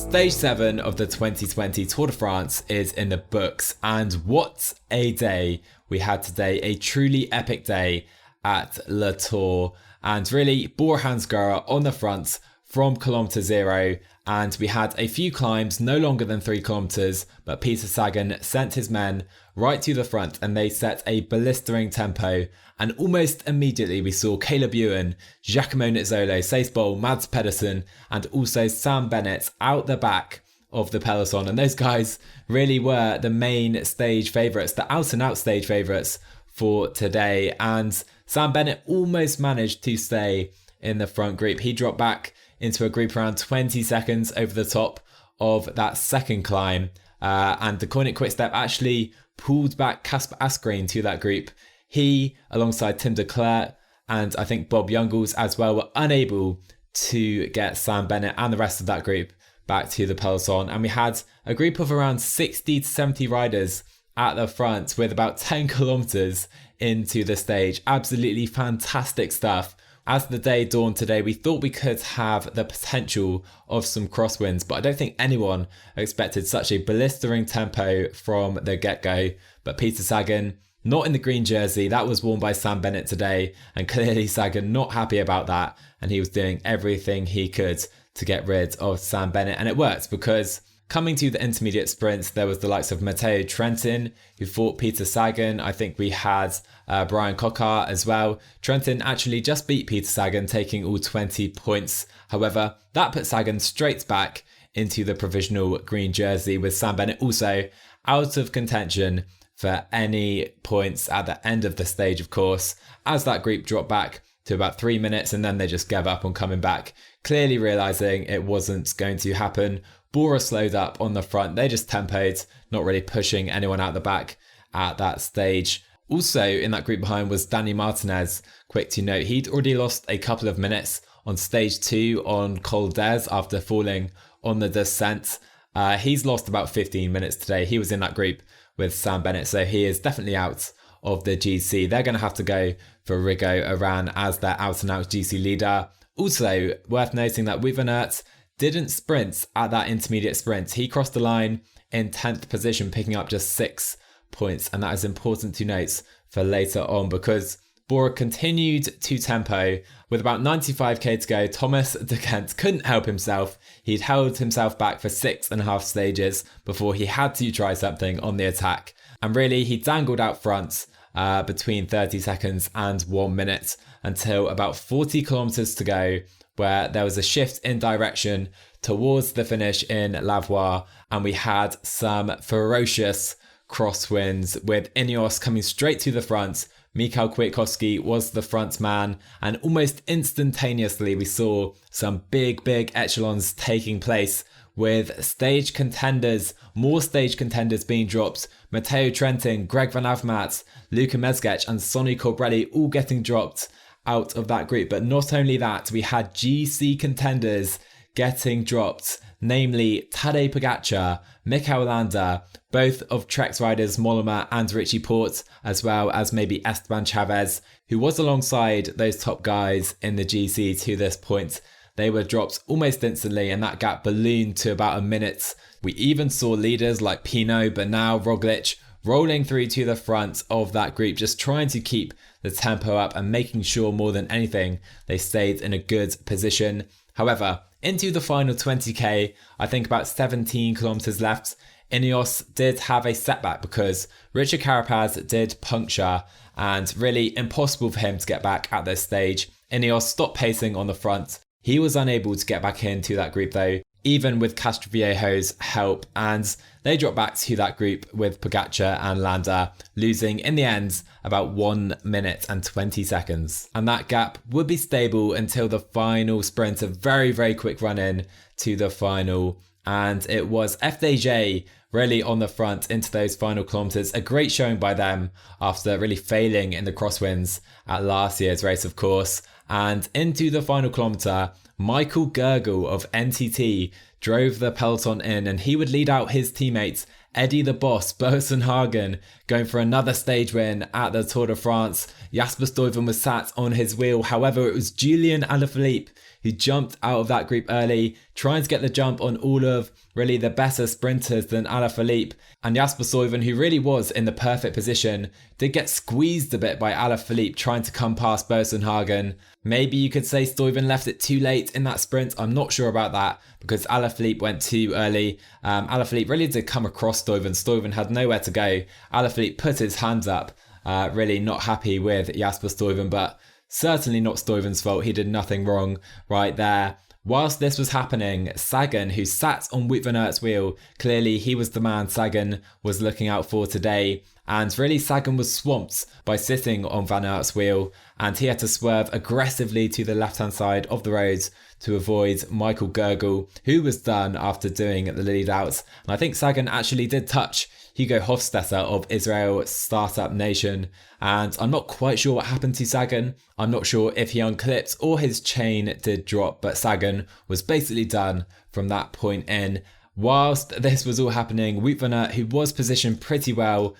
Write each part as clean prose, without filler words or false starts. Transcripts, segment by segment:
Stage 7 of the 2020 Tour de France is in the books, and what a day we had today. A truly epic day at Le Tour, and really BORA-Hansgrohe on the front from kilometre 0, and we had a few climbs no longer than 3 kilometres, but Peter Sagan sent his men right to the front and they set a blistering tempo, and almost immediately we saw Caleb Ewan, Giacomo Nizzolo, Cees Bol, Mads Pedersen and also Sam Bennett out the back of the peloton, and those guys really were the main stage favourites, the out and out stage favourites for today. And Sam Bennett almost managed to stay in the front group. He dropped back into a group around 20 seconds over the top of that second climb, and the Cornet Quickstep actually pulled back Kasper Asgreen to that group. He, alongside Tim de Klerk and I think Bob Jungels as well, were unable to get Sam Bennett and the rest of that group back to the peloton, and we had a group of around 60 to 70 riders at the front with about 10 kilometres into the stage. Absolutely fantastic stuff. As the day dawned today, we thought we could have the potential of some crosswinds, but I don't think anyone expected such a blistering tempo from the get-go. But Peter Sagan, not in the green jersey, that was worn by Sam Bennett today, and clearly Sagan not happy about that, and he was doing everything he could to get rid of Sam Bennett, and it worked because coming to the intermediate sprints, there was the likes of Matteo Trentin, who fought Peter Sagan. I think we had Brian Coquart as well. Trentin actually just beat Peter Sagan, taking all 20 points. However, that put Sagan straight back into the provisional green jersey, with Sam Bennett also out of contention for any points at the end of the stage, of course, as that group dropped back to about 3 minutes and then they just gave up on coming back, clearly realising it wasn't going to happen. Bora slowed up on the front. They just tempoed, not really pushing anyone out the back at that stage. Also in that group behind was Danny Martinez. Quick to note, he'd already lost a couple of minutes on stage 2 on Col d'Ez after falling on the descent. He's lost about 15 minutes today. He was in that group with Sam Bennett, so he is definitely out of the GC. They're going to have to go for Rigo Oran as their out and out GC leader. Also worth noting that Wout van Aert didn't sprint at that intermediate sprint. He crossed the line in 10th position, picking up just 6 points. And that is important to note for later on, because Bora continued to tempo. With about 95k to go, Thomas de Kent couldn't help himself. He'd held himself back for 6.5 stages before he had to try something on the attack. And really, he dangled out front between 30 seconds and 1 minute until about 40 kilometres to go, where there was a shift in direction towards the finish in Lavaur, and we had some ferocious crosswinds with Ineos coming straight to the front. Mikao Kwiakovsky was the front man, and almost instantaneously we saw some big echelons taking place, with stage contenders, more stage contenders being dropped. Matteo Trentin, Greg Van Avermaet, Luka Mezgec and Sonny Colbrelli all getting dropped out of that group. But not only that, we had GC contenders getting dropped, namely Tadej Pogacar, Mikel Landa, both of Trek's riders Mollema and Richie Porte, as well as maybe Esteban Chavez, who was alongside those top guys in the GC to this point. They were dropped almost instantly, and that gap ballooned to about a minute. We even saw leaders like Pinot, Bernal, Roglic rolling through to the front of that group, just trying to keep the tempo up and making sure more than anything they stayed in a good position. However, into the final 20k, I think about 17 kilometres left, Ineos did have a setback because Richard Carapaz did puncture, and really impossible for him to get back at this stage. Ineos stopped pacing on the front. He was unable to get back into that group though, even with Castroviejo's help, and they dropped back to that group with Pogacar and Landa, losing in the end about 1 minute and 20 seconds. And that gap would be stable until the final sprint, a very quick run in to the final. And it was FDJ really on the front into those final kilometres. A great showing by them after really failing in the crosswinds at last year's race, of course. And into the final kilometre, Michael Gurgle of NTT drove the peloton in, and he would lead out his teammates Eddie the Boss Boasson-Hagen going for another stage win at the Tour de France. Jasper Stuyven was sat on his wheel. However, it was Julian Alaphilippe who jumped out of that group early, trying to get the jump on all of really the better sprinters than Alaphilippe. And Jasper Stuyven, who really was in the perfect position, did get squeezed a bit by Alaphilippe trying to come past Boasson-Hagen. Maybe you could say Stuyven left it too late in that sprint. I'm not sure about that because Alaphilippe went too early. Alaphilippe really did come across Stuyven. Stuyven had nowhere to go. Alaphilippe put his hands up, really not happy with Jasper Stuyven, but certainly not Stuyven's fault. He did nothing wrong right there. Whilst this was happening, Sagan, who sat on Wout van Aert's wheel, clearly he was the man Sagan was looking out for today. And really Sagan was swamped by sitting on Van Aert's wheel, and he had to swerve aggressively to the left-hand side of the road to avoid Michael Gurgle, who was done after doing the lead out. And I think Sagan actually did touch Hugo Hofstetter of Israel Startup Nation, and I'm not quite sure what happened to Sagan. I'm not sure if he unclipped or his chain did drop, but Sagan was basically done from that point in. Whilst this was all happening, Wout van Aert, who was positioned pretty well,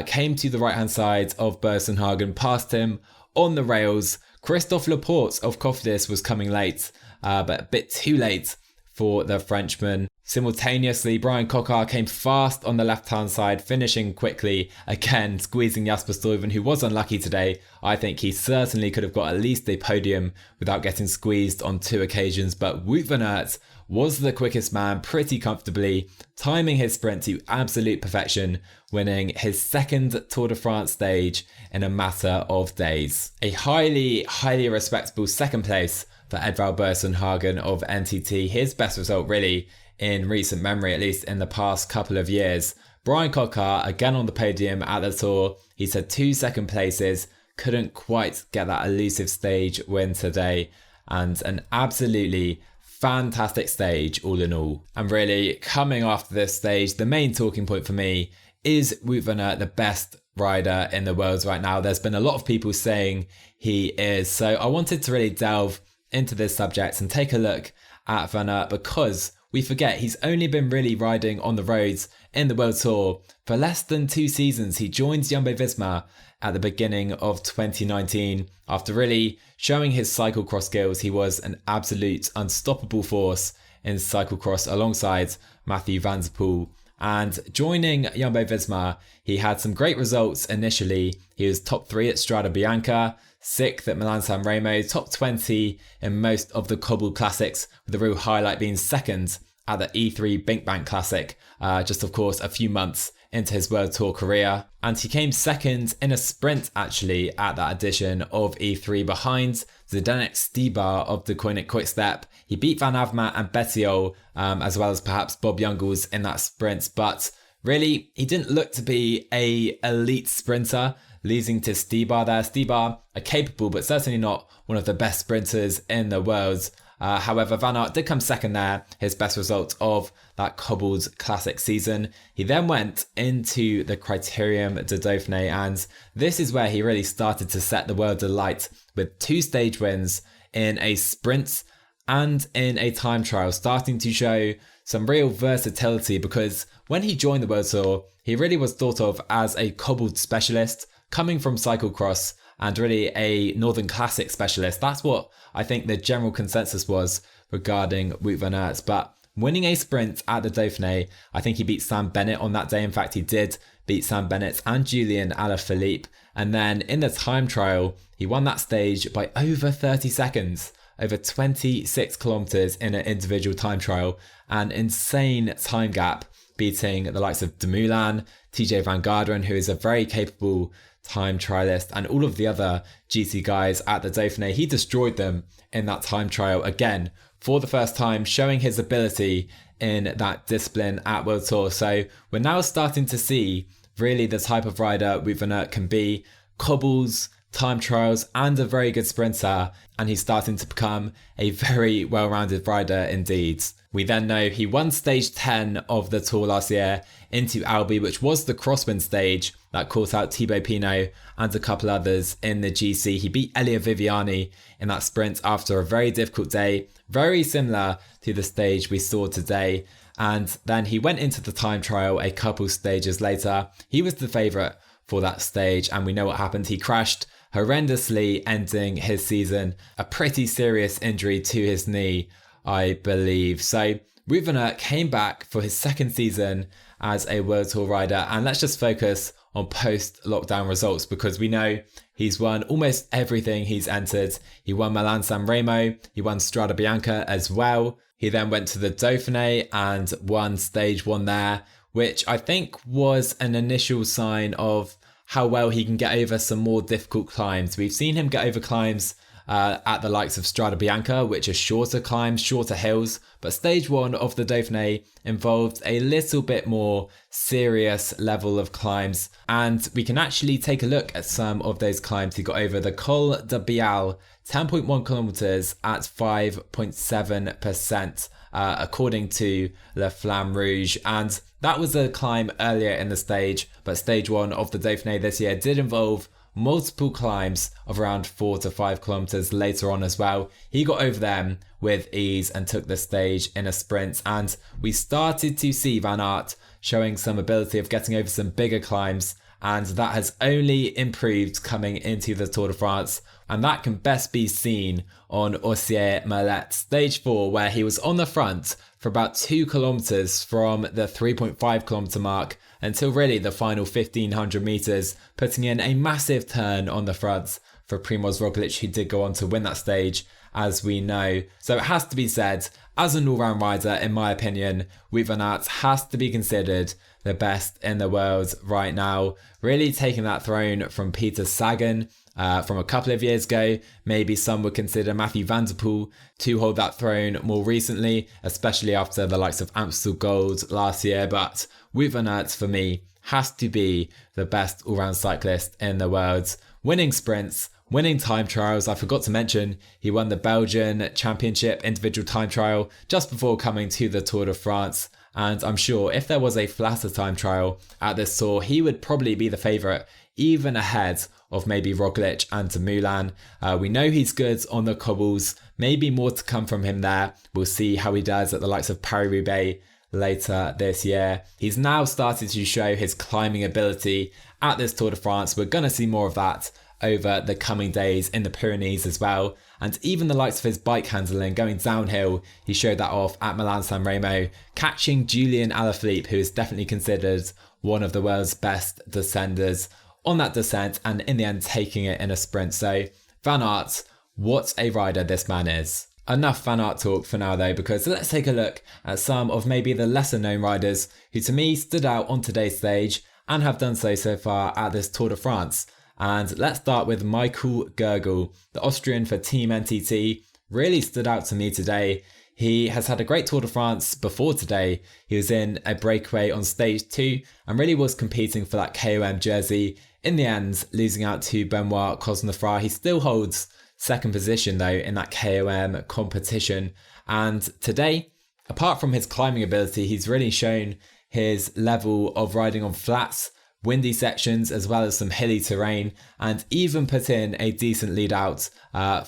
came to the right-hand side of Boasson-Hagen, passed him on the rails. Christophe Laporte of Cofidis was coming late, but a bit too late for the Frenchman. Simultaneously, Brian Coquard came fast on the left-hand side, finishing quickly, again squeezing Jasper Stuyven, who was unlucky today. I think he certainly could have got at least a podium without getting squeezed on 2 occasions, but Wout van Aert was the quickest man pretty comfortably, timing his sprint to absolute perfection, winning his 2nd Tour de France stage in a matter of days. A highly respectable 2nd place for Edvald Boasson-Hagen of NTT, his best result really in recent memory, at least in the past couple of years. Brian Coquard again on the podium at the Tour. He's had 2 second places, couldn't quite get that elusive stage win today, and an absolutely fantastic stage all in all. And really coming after this stage, the main talking point for me is Wout van Aert the best rider in the world right now. There's been a lot of people saying he is, so I wanted to really delve into this subject and take a look at Van Aert, because we forget he's only been really riding on the roads in the World Tour for less than 2 seasons. He joined Jumbo-Visma at the beginning of 2019. After really showing his cyclocross skills, he was an absolute unstoppable force in cyclocross alongside Mathieu van der Poel. And joining Jumbo-Visma, he had some great results initially. He was top 3 at Strada Bianca, 6th at Milan-San Remo, top 20 in most of the cobbled classics, with the real highlight being 2nd at the E3 Binkbank Classic, just of course a few months into his World Tour career. And he came 2nd in a sprint actually at that edition of E3 behind Zdeněk Stybar of the Koenig Quick-Step. He beat Van Avermaet and Bettiol, as well as perhaps Bob Jungels in that sprint, but really he didn't look to be a elite sprinter, losing to Stybar there. Stybar, a capable but certainly not one of the best sprinters in the world. However, Van Aert did come 2nd there, his best result of that cobbled classic season. He then went into the Criterium de Dauphiné, and this is where he really started to set the world alight with 2 stage wins in a sprint and in a time trial, starting to show some real versatility, because when he joined the World Tour, he really was thought of as a cobbled specialist, coming from cyclocross and really a Northern Classic specialist. That's what I think the general consensus was regarding Wout van Aert. But winning a sprint at the Dauphiné, I think he beat Sam Bennett on that day. In fact, he did beat Sam Bennett and Julian Alaphilippe. And then in the time trial, he won that stage by over 30 seconds, over 26 kilometers in an individual time trial, an insane time gap, beating the likes of Dumoulin, TJ Van Garderen, who is a very capable time trialist, and all of the other GC guys at the Dauphiné. He destroyed them in that time trial again for the first time, showing his ability in that discipline at World Tour. So we're now starting to see really the type of rider Wout van Aert can be: cobbles, time trials, and a very good sprinter, and he's starting to become a very well-rounded rider indeed. We then know he won stage 10 of the Tour last year into Albi, which was the crosswind stage that caught out Thibaut Pinot and a couple others in the GC. He beat Elia Viviani in that sprint after a very difficult day, very similar to the stage we saw today. And then he went into the time trial a couple stages later. He was the favourite for that stage, and we know what happened. He crashed, horrendously ending his season. A pretty serious injury to his knee, I believe. So Wout van Aert came back for his second season as a World Tour rider, and let's just focus on post-lockdown results because we know he's won almost everything he's entered. He won Milan-San Remo, he won Strada Bianca as well. He then went to the Dauphiné and won stage 1 there, which I think was an initial sign of how well he can get over some more difficult climbs. We've seen him get over climbs at the likes of Strada Bianca, which are shorter climbs, shorter hills, but stage 1 of the Dauphiné involved a little bit more serious level of climbs, and we can actually take a look at some of those climbs he got over. The Col de Bial, 10.1 kilometers at 5.7%, according to La Flamme Rouge, and that was a climb earlier in the stage, but stage 1 of the Dauphiné this year did involve multiple climbs of around 4 to 5 kilometers later on as well. He got over them with ease and took the stage in a sprint, and we started to see Van Aert showing some ability of getting over some bigger climbs, and that has only improved coming into the Tour de France, and that can best be seen on Ossier-Mallet stage 4, where he was on the front for about 2 kilometers from the 3.5 kilometer mark until really the final 1500 meters, putting in a massive turn on the front for Primož Roglič, who did go on to win that stage, as we know. So it has to be said, as an all-round rider, in my opinion, Wout van Aert has to be considered the best in the world right now, really taking that throne from Peter Sagan from a couple of years ago. Maybe some would consider Mathieu van der Poel to hold that throne more recently, especially after the likes of Amstel Gold last year, but Wout van Aert, for me, has to be the best all-round cyclist in the world. Winning sprints, winning time trials. I forgot to mention, he won the Belgian Championship individual time trial just before coming to the Tour de France. And I'm sure if there was a flatter time trial at this tour, he would probably be the favourite, even ahead of maybe Roglič and Dumoulin. We know he's good on the cobbles, maybe more to come from him there. We'll see how he does at the likes of Paris-Roubaix later this year. He's now started to show his climbing ability at this Tour de France. We're going to see more of that over the coming days in the Pyrenees as well. And even the likes of his bike handling going downhill, he showed that off at Milan-San Remo, catching Julian Alaphilippe, who is definitely considered one of the world's best descenders on that descent, and in the end taking it in a sprint. So Van Aert, what a rider this man is. Enough Van Aert talk for now though, because let's take a look at some of maybe the lesser known riders who to me stood out on today's stage and have done so far at this Tour de France. And let's start with Michael Gurgle, the Austrian for Team NTT, really stood out to me today. He has had a great Tour de France before today. He was in a breakaway on stage 2 and really was competing for that KOM jersey. In the end, losing out to Benoit Cosnefroy. He still holds second position though in that KOM competition. And today, apart from his climbing ability, he's really shown his level of riding on flats, windy sections, as well as some hilly terrain, and even put in a decent lead out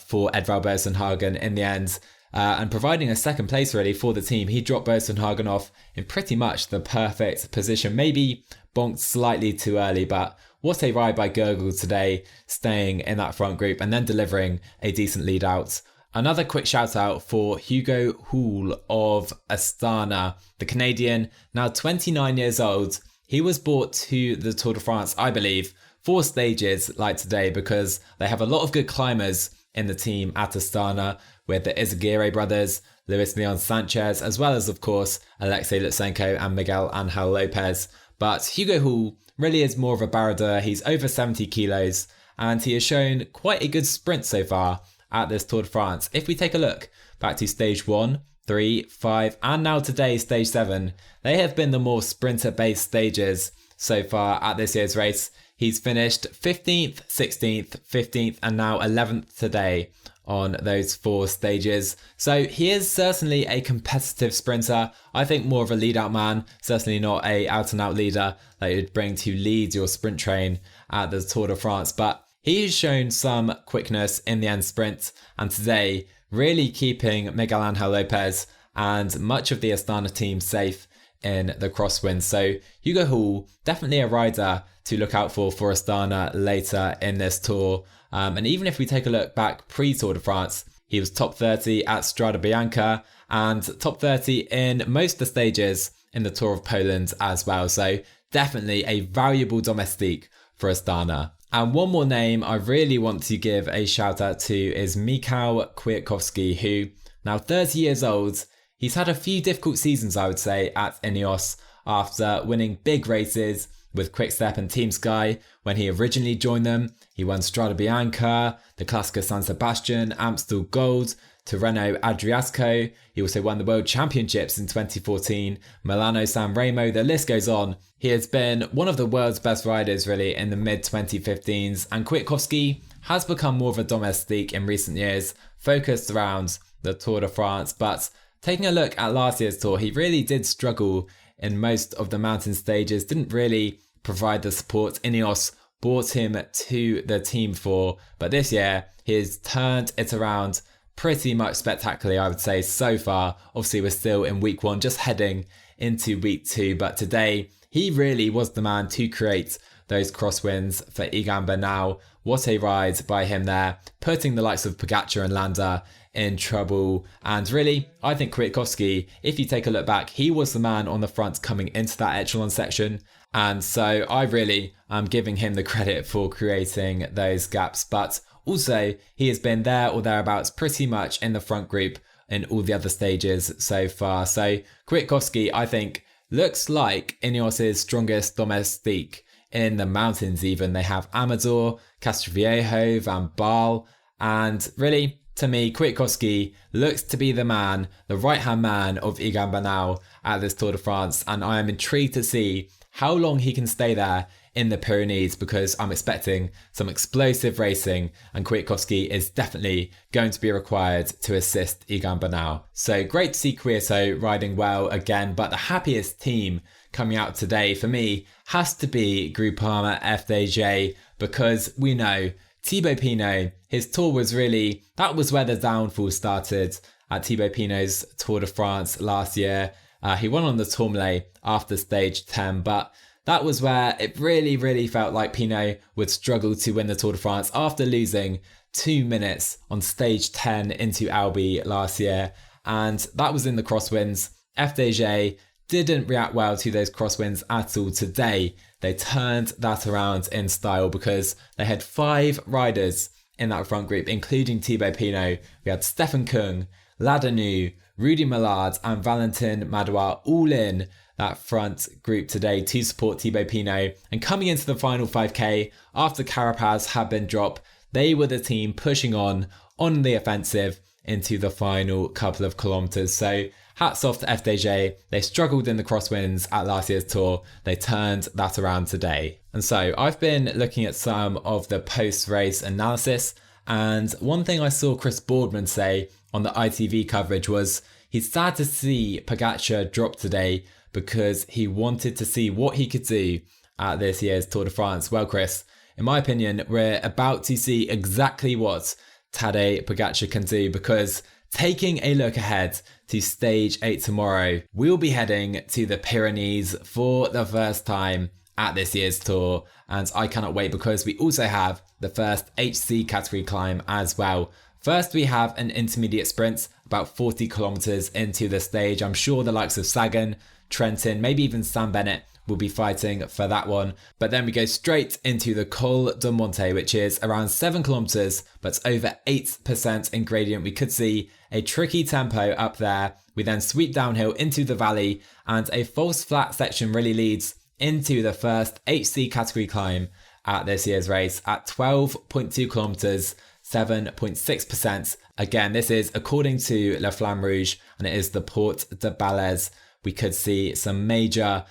for Edvald Boasson-Hagen in the end. And providing a second place really for the team. He dropped Boasson-Hagen off in pretty much the perfect position, maybe bonked slightly too early, but what a ride by Gurgle today, staying in that front group and then delivering a decent lead out. Another quick shout out for Hugo Houle of Astana, the Canadian, now 29 years old. He was brought to the Tour de France, I believe, for stages like today because they have a lot of good climbers in the team at Astana with the Izagirre brothers, Luis Leon Sanchez, as well as, of course, Alexei Lutsenko and Miguel Angel Lopez. But Hugo Houle really is more of a baroudeur. He's over 70 kilos and he has shown quite a good sprint so far at this Tour de France. If we take a look back to stage 1, 3, 5, and now today stage 7, they have been the more sprinter-based stages so far at this year's race. He's finished 15th, 16th, 15th, and now 11th today on those 4 stages. So he is certainly a competitive sprinter. I think more of a lead-out man, certainly not a out-and-out leader that you'd bring to lead your sprint train at the Tour de France. But he's shown some quickness in the end sprint, and today really keeping Miguel Angel Lopez and much of the Astana team safe in the crosswinds. So Hugo Hall, definitely a rider to look out for Astana later in this tour. And even if we take a look back pre-Tour de France, he was top 30 at Strada Bianca and top 30 in most of the stages in the Tour of Poland as well. So definitely a valuable domestique for Astana. And one more name I really want to give a shout out to is Mikao Kwiakovsky, who now 30 years old. He's had a few difficult seasons, I would say, at Ineos after winning big races with Quickstep and Team Sky when he originally joined them. He won Strada Bianca, the Classica San Sebastian, Amstel Gold, Tirreno Adriatico. He also won the World Championships in 2014, Milano San Remo, the list goes on. He has been one of the world's best riders really in the mid-2015s, and Kwiatkowski has become more of a domestique in recent years, focused around the Tour de France. But taking a look at last year's Tour, he really did struggle in most of the mountain stages, didn't really provide the support Ineos brought him to the team for. But this year, he's turned it around pretty much spectacularly, I would say, so far. Obviously, we're still in week 1, just heading into week 2. But today, he really was the man to create those crosswinds for Egan Bernal. What a ride by him there, putting the likes of Pogacar and Landa in trouble. And really, I think Kwiatkowski, if you take a look back, he was the man on the front coming into that Echelon section. And so I really am giving him the credit for creating those gaps. But also, he has been there or thereabouts pretty much in the front group in all the other stages so far. So Kwiatkowski, I think, looks like Ineos' strongest domestique in the mountains even. They have Amador, Castroviejo, Van Baal, and really, to me, Kwiatkowski looks to be the man, the right-hand man of Egan Bernal at this Tour de France, and I am intrigued to see how long he can stay there in the Pyrenees, because I'm expecting some explosive racing and Kwiatkowski is definitely going to be required to assist Egan Bernal. So great to see Kwiato riding well again, but the happiest team coming out today for me has to be Groupama FDJ, because we know Thibaut Pinot, his tour was really, that was where the downfall started at Thibaut Pinot's Tour de France last year. He won on the Tourmalet after stage 10, but that was where it really felt like Pinot would struggle to win the Tour de France after losing 2 minutes on stage 10 into Albi last year. And that was in the crosswinds. FDJ didn't react well to those crosswinds at all today. They turned that around in style because they had 5 riders in that front group, including Thibaut Pinot. We had Stefan Kung, Ladanu, Rudy Millard and Valentin Madouas all in that front group today to support Thibaut Pinot. And coming into the final 5k, after Carapaz had been dropped, they were the team pushing on the offensive into the final couple of kilometres. So hats off to FDJ. They struggled in the crosswinds at last year's Tour. They turned that around today. And so I've been looking at some of the post-race analysis, and one thing I saw Chris Boardman say on the ITV coverage was he's sad to see Pogacar drop today because he wanted to see what he could do at this year's Tour de France. Well, Chris, in my opinion, we're about to see exactly what Tadej Pogacar can do, because taking a look ahead to stage 8 tomorrow, we'll be heading to the Pyrenees for the first time at this year's Tour, and I cannot wait because we also have the first HC category climb as well. First, we have an intermediate sprint about 40 kilometers into the stage. I'm sure the likes of Sagan, Trentin, maybe even Sam Bennett will be fighting for that one. But then we go straight into the Cul De Monte, which is around 7 kilometers, but over 8% in gradient. We could see a tricky tempo up there. We then sweep downhill into the valley, and a false flat section really leads into the first HC category climb at this year's race at 12.2 kilometers, 7.6%. Again, this is according to La Flamme Rouge, and it is the Porte de Balais. We could see some major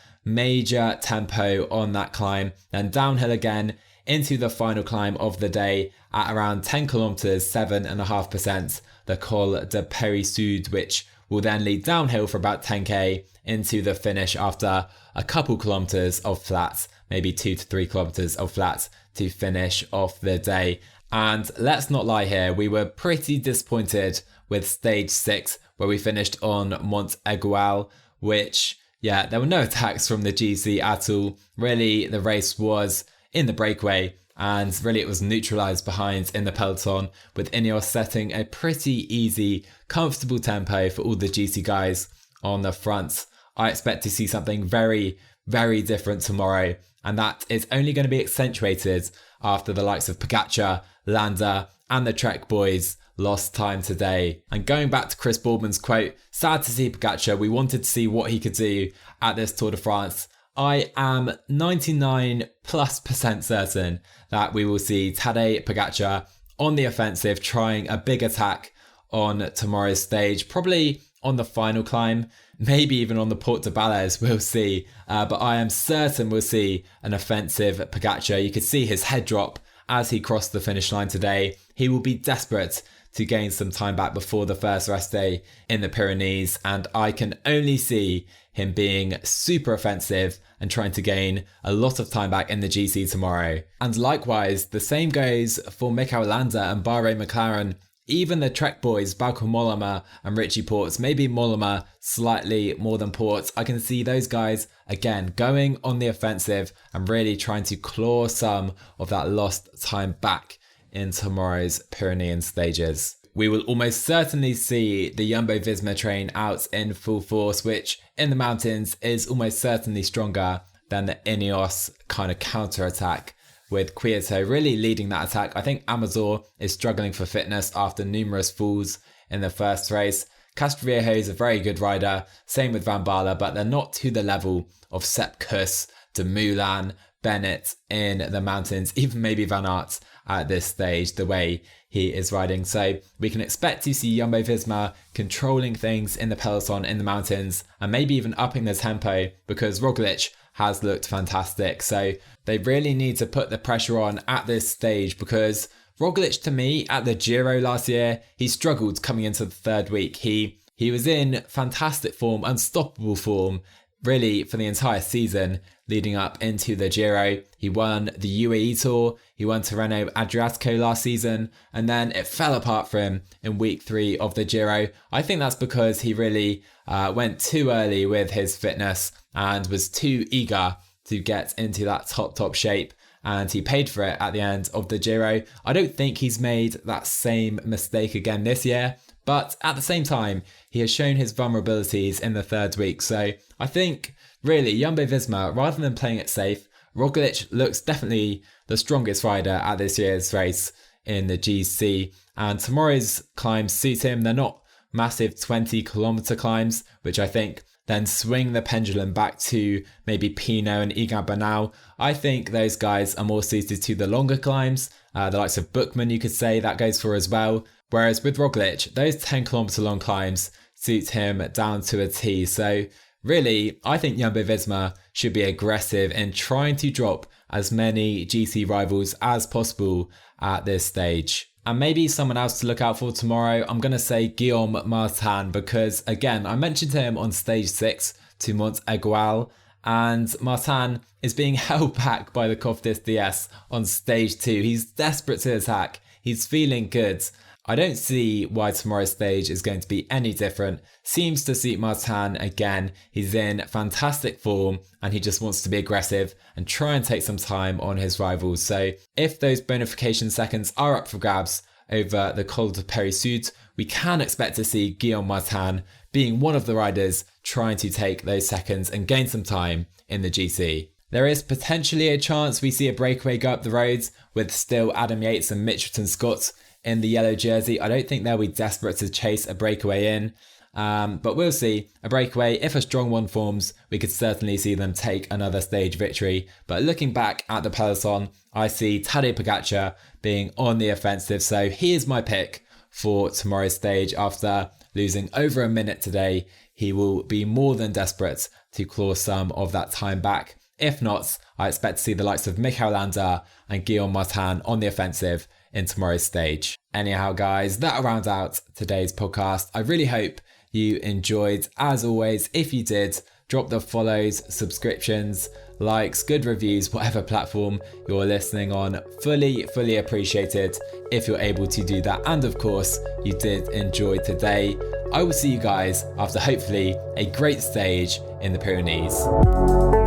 tempo on that climb. Then downhill again into the final climb of the day at around 10 kilometers, 7.5%, the Col de Péry-Sud, which will then lead downhill for about 10k into the finish after a couple kilometers of flats, maybe 2 to 3 kilometers of flats to finish off the day. And let's not lie here, we were pretty disappointed with stage 6, where we finished on Mont Aigual, which yeah, there were no attacks from the GC at all. Really, the race was in the breakaway, and really it was neutralised behind in the peloton, with Ineos setting a pretty easy, comfortable tempo for all the GC guys on the front. I expect to see something very, very different tomorrow, and that is only going to be accentuated after the likes of Pogacar, Landa and the Trek boys lost time today. And going back to Chris Boardman's quote, sad to see Pogacar, we wanted to see what he could do at this Tour de France. I am 99+% certain that we will see Tadej Pogacar on the offensive trying a big attack on tomorrow's stage, probably on the final climb, maybe even on the Port de Balais, we'll see. But I am certain we'll see an offensive Pogacar. You could see his head drop as he crossed the finish line today. He will be desperate to gain some time back before the first rest day in the Pyrenees, and I can only see him being super offensive and trying to gain a lot of time back in the GC tomorrow. And likewise, the same goes for Mikel Landa and Bahrain McLaren. Even the Trek boys, Bauke, Mollema and Richie Portes, maybe Mollema slightly more than Portes. I can see those guys, again, going on the offensive and really trying to claw some of that lost time back in tomorrow's Pyrenean stages. We will almost certainly see the Jumbo-Visma train out in full force, which in the mountains is almost certainly stronger than the Ineos kind of counter-attack, with Kwiato really leading that attack. I think Amazor is struggling for fitness after numerous falls in the first race. Castroviejo is a very good rider, same with Van Baarle, but they're not to the level of Sepp Kuss, Dumoulin, Bennett in the mountains, even maybe Van Aert at this stage, the way he is riding. So we can expect to see Jumbo-Visma controlling things in the peloton in the mountains and maybe even upping the tempo, because Roglic has looked fantastic. So they really need to put the pressure on at this stage, because Roglic, to me, at the Giro last year, he struggled coming into the third week. He was in fantastic form, unstoppable form, really for the entire season leading up into the Giro. He won the UAE Tour, he won Tirreno Adriatico last season, and then it fell apart for him in week 3 of the Giro. I think that's because he really went too early with his fitness and was too eager to get into that top shape, and he paid for it at the end of the Giro. I don't think he's made that same mistake again this year, but at the same time, he has shown his vulnerabilities in the third week. So I think really Jumbo-Visma, rather than playing it safe, Roglic looks definitely the strongest rider at this year's race in the GC, and tomorrow's climbs suit him. They're not massive 20-kilometer climbs, which I think then swing the pendulum back to maybe Pinot and Egan Bernal. I think those guys are more suited to the longer climbs. The likes of Bookman, you could say, that goes for as well. Whereas with Roglic, those 10-kilometer long climbs suit him down to a T. So really, I think Jumbo-Visma should be aggressive in trying to drop as many GC rivals as possible at this stage. And maybe someone else to look out for tomorrow, I'm going to say Guillaume Martin, because again, I mentioned him on stage 6 to Mont Aigual, and Martin is being held back by the Cofidis DS on stage 2. He's desperate to attack. He's feeling good. I don't see why tomorrow's stage is going to be any different. Seems to suit Martin again. He's in fantastic form and he just wants to be aggressive and try and take some time on his rivals. So if those bonification seconds are up for grabs over the Col de Paris-Sud, we can expect to see Guillaume Martin being one of the riders trying to take those seconds and gain some time in the GC. There is potentially a chance we see a breakaway go up the roads with still Adam Yates and Mitchelton Scott in the yellow jersey. I don't think they'll be desperate to chase a breakaway in, but we'll see. A breakaway, if a strong one forms, we could certainly see them take another stage victory. But looking back at the peloton, I see Tadej Pogacar being on the offensive, so he is my pick for tomorrow's stage. After losing over a minute today, he will be more than desperate to claw some of that time back. If not, I expect to see the likes of Mikel Landa and Guillaume Martin on the offensive in tomorrow's stage. Anyhow, guys, that'll round out today's podcast. I really hope you enjoyed. As always, if you did, drop the follows, subscriptions, likes, good reviews, whatever platform you're listening on. Fully appreciated if you're able to do that. And of course, you did enjoy today. I will see you guys after hopefully a great stage in the Pyrenees.